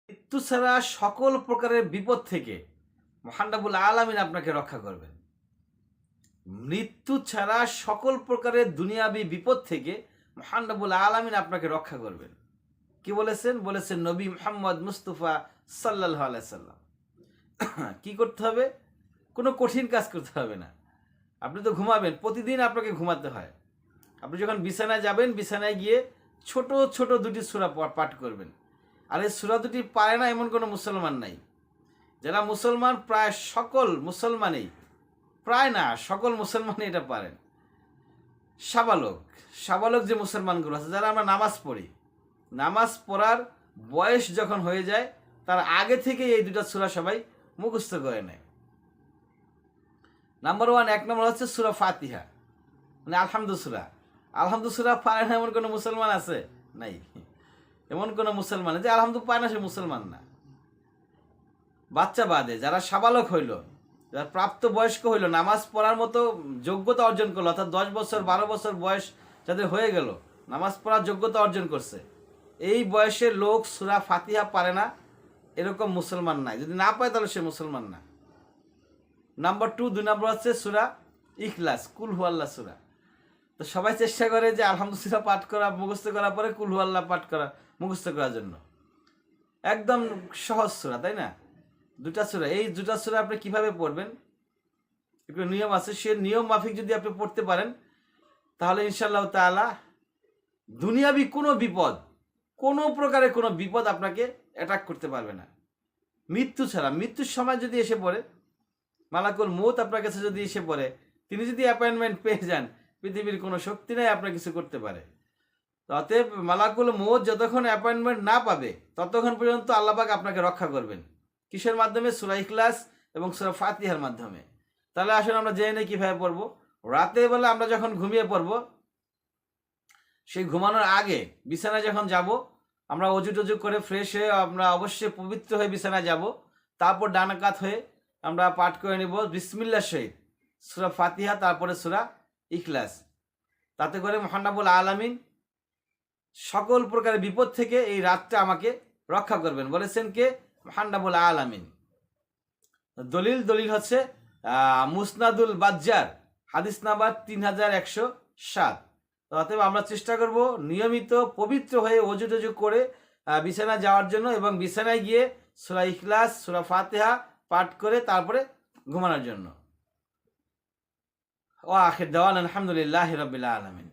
মৃত্যু ছাড়া সকল প্রকারের বিপদ থেকে মহান রব্বুল আলামিন আপনাকে রক্ষা করবেন। মৃত্যু ছাড়া সকল প্রকারের দুনিয়াবি বিপদ থেকে মহান রব্বুল আলামিন আপনাকে রক্ষা করবেন। কি বলেছেন? বলেছেন নবী মুহাম্মদ মুস্তাফা সাল্লাল্লাহু আলাইহি সাল্লাম। কি করতে হবে? কোনো কঠিন কাজ করতে হবে না। আপনি তো ঘুমাবেন, প্রতিদিন আপনাকে ঘুমাতে হয়। আপনি যখন বিছানায় যাবেন, বিছানায় গিয়ে ছোট ছোট দুটি সূরা পাঠ করবেন। আর এই সূরা দুটি পারে না এমন কোনো মুসলমান নাই। যারা মুসলমান, প্রায় সকল মুসলমানই, প্রায় না সকল মুসলমানই এটা পারেন। সাবালক যে মুসলমানগুলো আছে, যারা আমরা নামাজ পড়ি, নামাজ পড়ার বয়স যখন হয়ে যায় তার আগে থেকে এই দুটা সূরা সবাই মুখস্থ করে নেয়। নাম্বার 1, 1 নম্বর হচ্ছে সূরা ফাতিহা, মানে আলহামদু সূরা। আলহামদু সূরা পারে না এমন কোনো মুসলমান আছে? নাই। এমন কোনো মুসলমান যে আলহামদু পায় না সে মুসলমান না। বাচ্চা বাদে যারা সাবালক হইল, যারা প্রাপ্ত বয়স্ক হইল, নামাজ পড়ার মতো যোগ্যতা অর্জন করলো, অর্থাৎ 10 বছর 12 বছর বয়স যাদের হয়ে গেল, নামাজ পড়ার যোগ্যতা অর্জন করছে, এই বয়সের লোক সূরা ফাতিহা পারে না এরকম মুসলমান নাই। যদি না পায় তাহলে সে মুসলমান না। নাম্বার 2, 2 নম্বর হচ্ছে সূরা ইখলাস, কুল হু আল্লাহ সূরা। তো সবাই চেষ্টা করে যে আলহামদুলিল্লাহ পাঠ করা, মুখস্থ করার পরে কুল হু আল্লাহ পাঠ করা, মুখস্থ করার জন্য। একদম সহজ সূরা, তাই না? দুটা সূরা, এই দুটা সূরা আপনি কিভাবে পড়বেন, একটু নিয়ম আছে। সে নিয়ম মাফিক যদি আপনি পড়তে পারেন তাহলে ইনশাআল্লাহ তাআলা দুনিয়াবি কোনো বিপদ, কোনো প্রকারের কোনো বিপদ আপনাকে অ্যাটাক করতে পারবে না। মৃত্যু ছাড়া, মৃত্যুর সময় যদি এসে পড়ে, মালাকুল মউত আপনার কাছে যদি এসে পড়ে, তিনি যদি অ্যাপয়েন্টমেন্ট পেয়ে যান, পৃথিবীর কোনো শক্তি নাই আপনার কিছু করতে পারে। অতএব মালাকুল মউত যতক্ষণ অ্যাপয়েন্টমেন্ট না পাবে ততক্ষণ পর্যন্ত আল্লাহ পাক আপনাকে রক্ষা করবেন। কিসের মাধ্যমে? সূরা ইখলাস এবং সূরা ফাতিহার মাধ্যমে। তাহলে আসলে আমরা জেনে নিই কীভাবে পড়বো। রাতের বেলা আমরা যখন ঘুমিয়ে পড়বো, সেই ঘুমানোর আগে বিছানায় যখন যাব, আমরা অজু টজু করে ফ্রেশ হয়ে আমরা অবশ্যই পবিত্র হয়ে বিছানায় যাব। তারপর ডান কাত হয়ে আমরা পাঠ করে নেব বিসমিল্লাহ শহীদ সূরা ফাতিহা, তারপরে সূরা ইখলাস। তাতে করে মহান রব্বুল আলামিন সকল প্রকারের বিপদ থেকে এই রাতটা আমাকে রক্ষা করবেন। বলেছেন কে? মহান রব্বুল আলামিন। দলিল হচ্ছে মুসনাদুল বাজ্জার, হাদিস নাম্বার 3107। অতএব আমরা চেষ্টা করব নিয়মিত পবিত্র হয়ে অজু টজু করে বিছানায় যাওয়ার জন্য, এবং বিছানায় গিয়ে সূরা ইখলাস, সূরা ফাতিহা পাঠ করে তারপরে ঘুমানোর জন্য। ওয়া আখির দাওয়ানা আলহামদুলিল্লাহি রাব্বিল আলামিন।